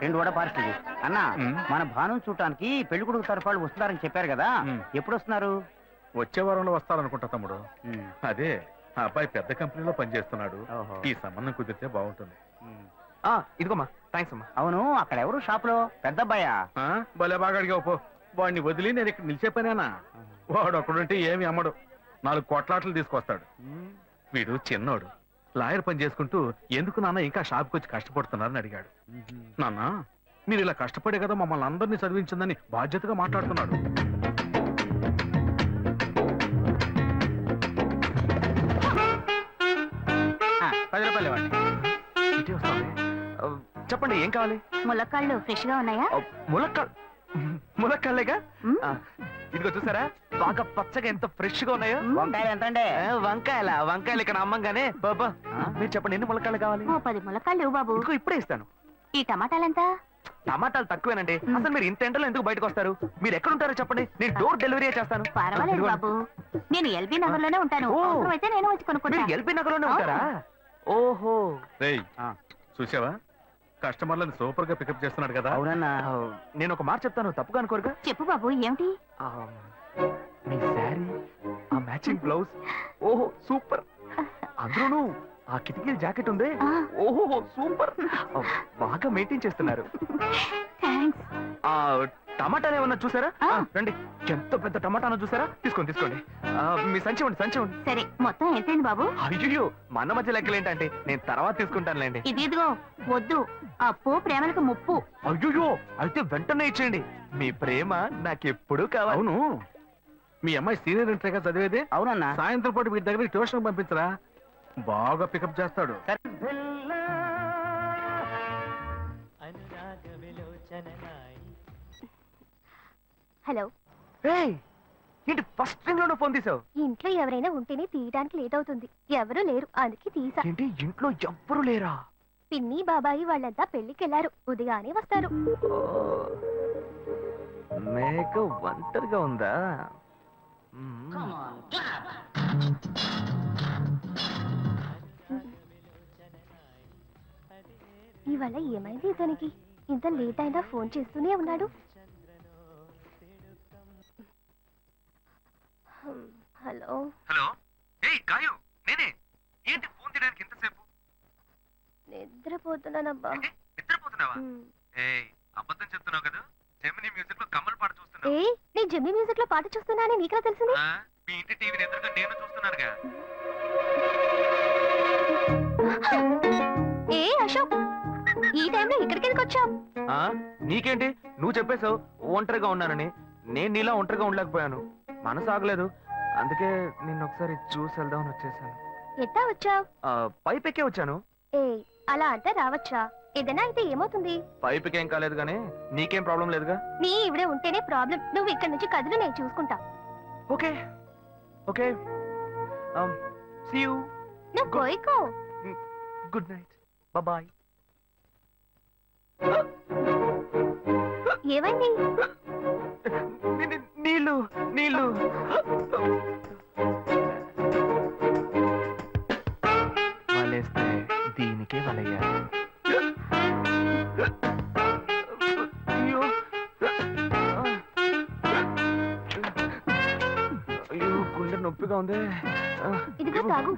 2 vada parcel అన్నా. మన భాను చూడటానికి పెళ్లి కొడుకు తరఫు వాళ్ళు వస్తున్నారని చెప్పారు కదా, ఎప్పుడు వస్తున్నారు? వచ్చే వారంలో వస్తారనుకుంటా తమ్ముడు. అదే ఆ అబ్బాయి పెద్ద కంపెనీలో పనిచేస్తున్నాడు. ఈ సంబంధం కుదిరితే బాగుంటుంది. ఇదిగోమ్మా, థ్యాంక్స్ అమ్మా. అవును, అక్కడ ఎవరు షాప్ లో? పెద్ద అబ్బాయా? భలే బాగా అడిగావు పో. వాడిని వదిలి నేను ఇక్కడ నిలిచే పనేనా? వాడు ఒకడుంటే ఏమి అమ్మడు, 4 కోట్లాట్లు తీసుకొస్తాడు. వీడు చిన్నోడు, లాయర్ పని చేసుకుంటూ ఎందుకు నాన్న ఇంకా షాప్కి వచ్చి కష్టపడుతున్నారని అడిగాడు. నాన్న మీరు ఇలా కష్టపడే కదా మమ్మల్ని అందరినీ చదివించిందని బాధ్యతగా మాట్లాడుతున్నాడు. చెప్పండి, ఏం కావాలి? ములక్కాళ్ళు ఫ్రెష్ గా ఉన్నాయా? ములక్కాళ్ళేగా. ఇదిగో చూసారా, బాగా పచ్చగా ఎంత ఫ్రెష్ గా ఉన్నాయో. వంకాయలు ఎంత అండి? వంకాయలు ఇక్కడ అమ్మంగానే. బాబా మీరు చెప్పండి, ఎన్ని ములక్కాళ్ళు కావాలి? 10 ములక్కాళ్ళు ఇవ్వు బాబు. ఇప్పుడే ఇస్తాను. ఈ టమాటాలెంత? టమాటాలు తక్కువేనండి. అసలు మీరు ఇంత ఎండలో ఎందుకు బయటకు వస్తారు? మీరు ఎక్కడ ఉంటారో చెప్పండి, నేను డోర్ డెలివరీ చేస్తాను. పర్వాలేదు బాబు, నేను ఎల్బీ నగర్ లోనే ఉంటాను. అయితే నేను వచ్చి కొనుక్కుంటా. ఎల్బీ నగర్ లోనే ఉంటారా? ఓహో. చూసావా, కస్టమర్లను సూపర్ గా పికప్ చేస్తున్నాడు కదా. అవునన్నా. నేను ఒక మాట చెప్తాను, తప్పుగా అనుకోరుగా? చెప్పు బాబు, ఏమిటి? మీ శారీ, ఆ మ్యాచింగ్ బ్లౌజ్, ఓహో సూపర్. అందులోనూ ఆ కిటికీల జాకెట్ ఉంది, ఓహో సూపర్. బాగా మెయింటైన్ చేస్తున్నారు. టమాటాలు ఏమన్నా చూసారా? రండి, ఎంత పెద్ద టమాటాను చూసారా? తీసుకోండి. మీ సంచి ఇవ్వండి. సరే, మొత్తం ఎంతైంది బాబు? అయ్యో, మన మధ్య లెక్కలు ఏంటంటే నేను తర్వాత తీసుకుంటానులేండి. ఇదిగో వద్దు, అప్పు ప్రేమలకు ముప్పు. అయ్యో, అయితే వెంటనే ఇచ్చేయండి. మీ ప్రేమ నాకెప్పుడు కావాలి. అవును, మీ అమ్మాయి సీనియర్ ఇంటర్గా చదివేది. అవునన్నా. సాయంత్రం పాటు వీటి దగ్గర ట్యూషన్ పంపించరా, బాగా పికప్ చేస్తాడు. హలో. ఏంటి ఫస్ట్ రింగ్ లోనే ఫోన్ తీసావు? ఇంట్లో ఎవరైనా ఉంటేనే తీయడానికి లేట్ అవుతుంది. ఎవరూ లేరు, అందుకే తీసా. ఏంటి ఇంట్లో ఎవ్వరు లేరా? పిన్ని బాబాయి వాళ్ళంతా పెళ్లికెళ్లారు, ఉదయానే వస్తారు. మేక ఒంటరిగా ఉందా? ఇవాళ ఏమైంది ఇతనికి? ఇంత లేట్ అయినా ఫోన్ చేస్తూనే ఉన్నాడు. హలో. గాయు, నేనే. ఏంటి ఫోన్ తీయడానికి ఎంతసేపు? నిద్రపోతున్నానబ్బా. నిద్రపోతున్నావా? అబద్ధం చెప్తున్నావు కదా. జెమినీ మ్యూజిక్ లో కమల్ పాట చూస్తున్నా. నేను జెమినీ మ్యూజిక్ లో పాట చూస్తున్నానని నీకెలా తెలిసింది? మీ ఇంటి టీవీని ఎదురుగా నేను చూస్తున్నానుగా. అశోక్, ఈ టైంలో ఇక్కడికి ఎందుకు వచ్చావు? నీకేంటి, నువ్వు చెప్పేశావు ఒంటరిగా ఉన్నానని. నేను నీలా ఒంటరిగా ఉండలేకపోయాను, మనసు ఆగలేదు. అందుకే నిన్ను ఒకసారి చూసి వెళ్దామని వచ్చేసాను. ఎట్టా వచ్చావు? పైపెక్కే వచ్చాను. అలా అంటే రావచ్చా? ఏదైనా అయితే ఏమవుతుంది? పైపెక్కేం కాలేదు కానీ నీకేం ప్రాబ్లం లేదుగా. నీ ఇవిడే ఉంటేనే ప్రాబ్లం. నువ్వు ఇక్కడ నుంచి కదులు, నేను చూసుకుంటా. Okay okay, see you. నువ్వు కోయికో. Good night, bye. ఏమైంది? నీళ్ళు. వలేస్తే దీనికే వలయ్యారు. అయ్యో గుండె నొప్పిగా ఉంది. ఇదిగో తాగు.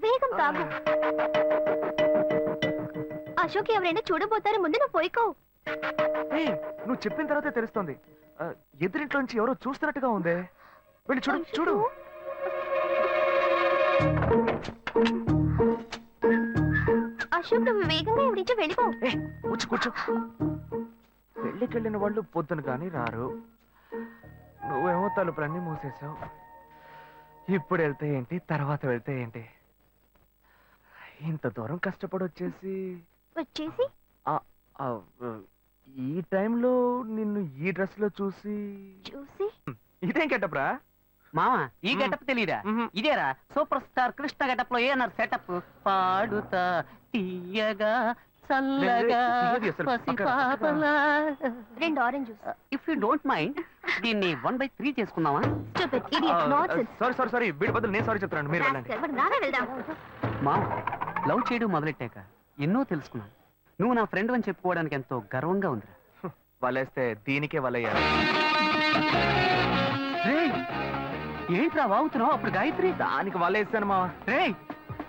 వేగం తాగు. అశోక్ ఎవరైనా చూడబోతారు, ముందు నువ్వు పోయికో. నువ్వు చెప్పిన తర్వాతే తెలుస్తోంది. ఎదురింట్లో నుంచి ఎవరో చూస్తున్నట్టుగా ఉంది. వెళ్ళి చూడు. అశోక్, నువ్వు వేగంగా ఎవరి నుంచి వెళ్ళిపో. కూర్చో. పెళ్ళికెళ్ళిన వాళ్ళు పొద్దున కానీ రారు. నువ్వేమో తలుపులన్నీ మూసేసావు. ఇప్పుడు వెళ్తే ఏంటి, తర్వాత వెళ్తే ఏంటి? ఇంత దూరం కష్టపడి వచ్చేసి ఈ టైంలో నిన్ను ఈ డ్రెస్ లో చూసి ఇదేం గెటప్రా? మామ, ఈ గెటప్ తెలీదా? ఇదేరా సూపర్ స్టార్ కృష్ణ గెటప్ లో ఏనారు సెటప్. పాడుతా తీయగా చల్లగా పసిపాపలా. 2 orange juice. If you don't mind దీన్ని 1/3 చేసుకుందామా? సారీ వీడి బదులు నేను సారీ చెప్తున్నాను. మీరు వెళ్ళండి. మా లవ్ చేయడం మొదలెట్టాక ఎన్నో తెలుసుకున్నాను. నువ్వు నా ఫ్రెండ్ అని చెప్పుకోవడానికి ఎంతో గర్వంగా ఉందిరా. వలేస్తే దీనికే వలయ్యారు. రేయ్, ఏంట్రా వాగుతున్నావు? అప్పుడు గాయత్రి దానికి వలేస్తాను మావా. రేయ్,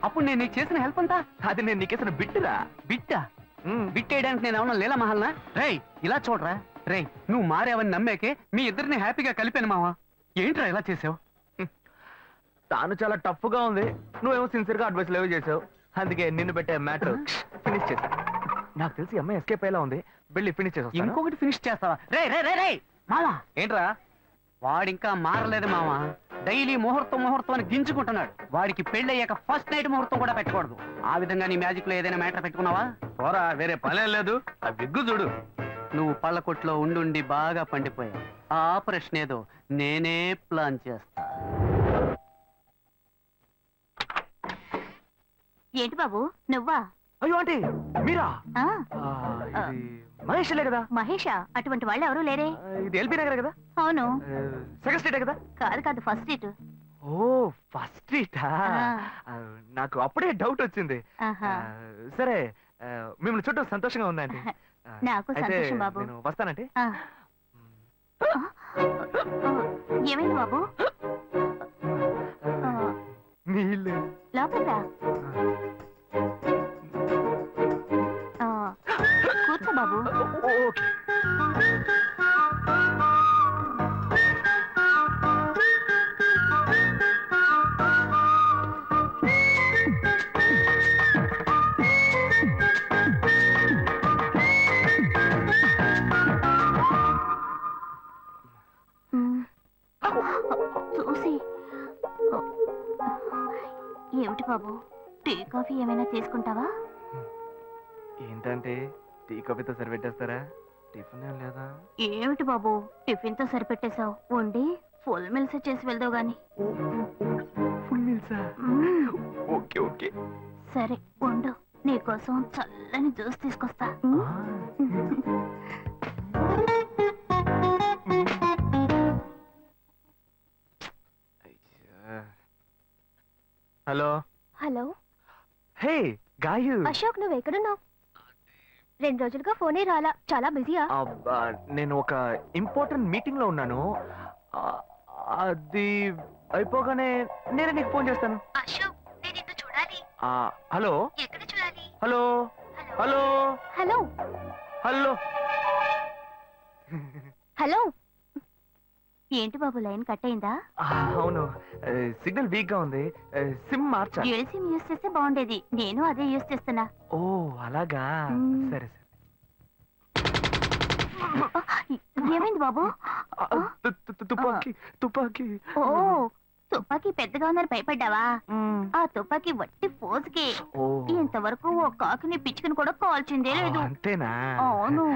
అప్పుడు నేను నీకు చేసిన హెల్ప్ అంతా అది నేను నీకేసిన బిట్టురా. బిట్టా? బిట్టేయడానికి నేను ఏమన్నా లీలా మహల్నా? రేయ్, ఇలా చూడరా. రేయ్, నువ్వు మారేవని నమ్మేకే మీ ఇద్దరిని హ్యాపీగా కలిపాను మావా. ఏంట్రా ఇలా చేసావు? తాను చాలా టఫ్ గా ఉంది, నువ్వేమో సిన్సియర్ గా అడ్వైస్ లేవు చేసావు. అందుకే నిన్ను పెట్టే మ్యాటర్ ఫినిష్ చేశా. నాకు తెలిసి అమ్మాయి ఎస్కేప్ అయ్యేలా ఉంది, వెళ్ళి ఫినిష్ చేసా. ఇంకొకటి ఫినిష్ చేస్తావా? రే రే రే రే మావా, ఏంట్రా? వాడింకా మారలేదు మావా. డైలీ ముహూర్తం అని గింజుకుంటున్నాడు. వాడికి పెళ్ళయ్యాక ఫస్ట్ నైట్ ముహూర్తం కూడా పెట్టకూడదు. ఆ విధంగా నీ మ్యాజిక్ లో ఏదైనా మ్యాటర్ పెట్టుకున్నావా? పోరా, వేరే పనే లేదు. ఆ విగ్గు చూడు. నువ్వు పళ్ళ కొట్లో ఉండి బాగా పండిపోయావు. ఆ ఆపరేషన్ ఏదో నేనే ప్లాన్ చేస్తా. ఏంటి బాబు నువ్వా? అయ్యో ఆంటీ మీరా? ఆ, ఇది మహేష్లే కదా? మహేషా? అటువంటి వాళ్ళు ఎవరు లేరే. ఇది ఎల్బీ నగర్ కదా? అవును. సెకండ్ స్ట్రీటే కదా? కాదు ఫస్ట్ సీట్. ఓ ఫస్ట్ స్ట్రీటా? నాకు అప్పుడే డౌట్ వచ్చింది. సరే, మిమ్మల్ని చుట్టూ సంతోషంగా ఉందండి. నాకు అయితే సంతోషం బాబు. నేను వస్తానండి. ఏమైంది బాబు? నీళ్ళు. లోపలికి రా. కూర్చో బాబు. ఓకే. చూసి ఏమిటి బాబు, టీ కాఫీ ఏమైనా తీసుకుంటావా? ఏంటంటే టీ కాఫీతో సరిపెట్టేస్తారా? టిఫిన్ ఏం లేదా? ఏమిటి బాబు, టిఫిన్ తో సరిపెట్టేశావు. వండి ఫుల్ మిల్స్ చేసి వెళ్దావు గాని. ఫుల్ మీల్సా? Okay okay. సరే వండు, నీకోసం చల్లని జ్యూస్ తీసుకొస్తా. Hello. Hello. Hey Gayu. Ashok, నువ్వు ఎక్కడున్నావు? 2 రోజులుగా ఫోనే రాలా. చాలా బిజీయా? నేను ఒక ఇంపార్టెంట్ మీటింగ్ లో ఉన్నాను. అది అయిపోగానే నేనే నీకు ఫోన్ చేస్తాను. అశోక్, నేను నిన్ను చూడాలి. హలో. ఎక్కడ చూడాలి? Hello hello hello hello. Hello. ఏంటి బాబు, లైన్ కట్ అయిందా? అవును, సిగ్నల్ వీక్ గా ఉంది. సిమ్ మార్చా. డ్యూయల్ సిమ్ యూస్ చేస్తే బాగుండేది. నేను అదే యూస్ చేస్తున్నా. ఓ అలాగా. సరే సరే. ఏమైంది బాబు? తుపాకీ తుపాకీ. ఓ, తుపాకీ పెద్దగా ఉందని భయపడ్డావా? ఆ తుపాకీ వట్టి ఫోజుకే. ఇంతవరకు ఓ కాకిని పిచ్చుకుని కూడా కాల్చిందే లేదు. అంతేనా? అవును.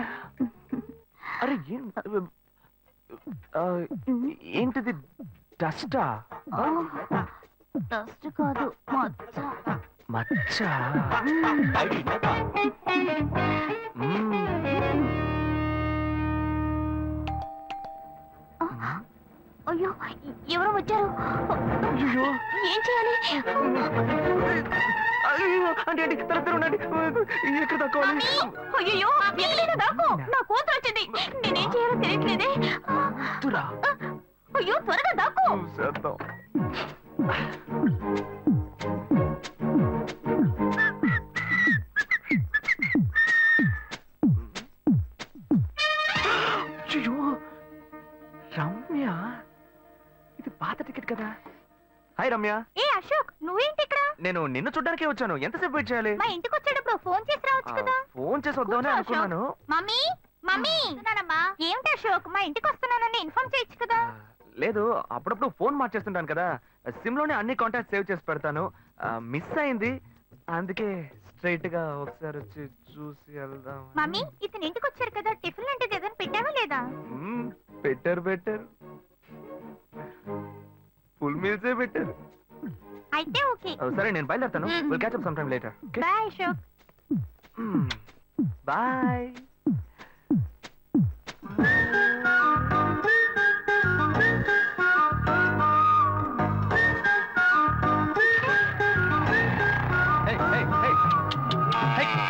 అరే ఏంటిది? డస్టా? డస్ట్ కాదు, మచ్చ. మచ్చ? అయ్యో, ఎవరో వచ్చారు. అయ్యో, ఏం చేయాలి? అయ్యో అంటే ఉండండి. ఎక్కడ తక్కువాలి? అయ్యో, ఎక్కడైనా దాక్కో. నా కూతురు వచ్చింది. నేనేం చేయాలో తెలియట్లేదే. అయ్యో, త్వరగా దాక్కో. చేద్దాం. అయ్యో, రమ్య, ఇది పాత టికెట్ కదా? హాయ్ రమ్య. ఏ అశోక్, నువ్వేంటి ఇక్కడ? నేను నిన్ను చూడ్డానికే వచ్చాను. ఎంతసేపు వెయిట్ చేయాలి? మా ఇంటికి వచ్చేటప్పుడు ఫోన్ చేసి రావచ్చు కదా. ఫోన్ చేసి వద్దామని అనుకున్నాను. మమ్మీ మమ్మీ, ఏమిటి అశోక్, మా ఇంటికి వస్తున్నానని ఇన్ఫార్మ్ చేయొచ్చు కదా. లేదు, అప్పుడప్పుడు ఫోన్ మార్చేస్తుంటాను కదా. సిమ్ లోనే అన్ని కాంటాక్ట్ సేవ్ చేసి పెడతాను. మిస్ అయింది, అందుకే స్ట్రైట్ గా ఒకసారి వచ్చి చూసి వెళ్దాం. మమ్మీ, ఇతను ఇంటికి వచ్చారు కదా, టిఫిన్ లాంటిది ఏదైనా పెట్టావా లేదా? బెటర్ ఫుల్ మీల్సే బెటర్. అయితే ఓకే. సరే, నేను బయలుదేరుతాను. Will catch up some time later. Bye Ashok. Bye. High.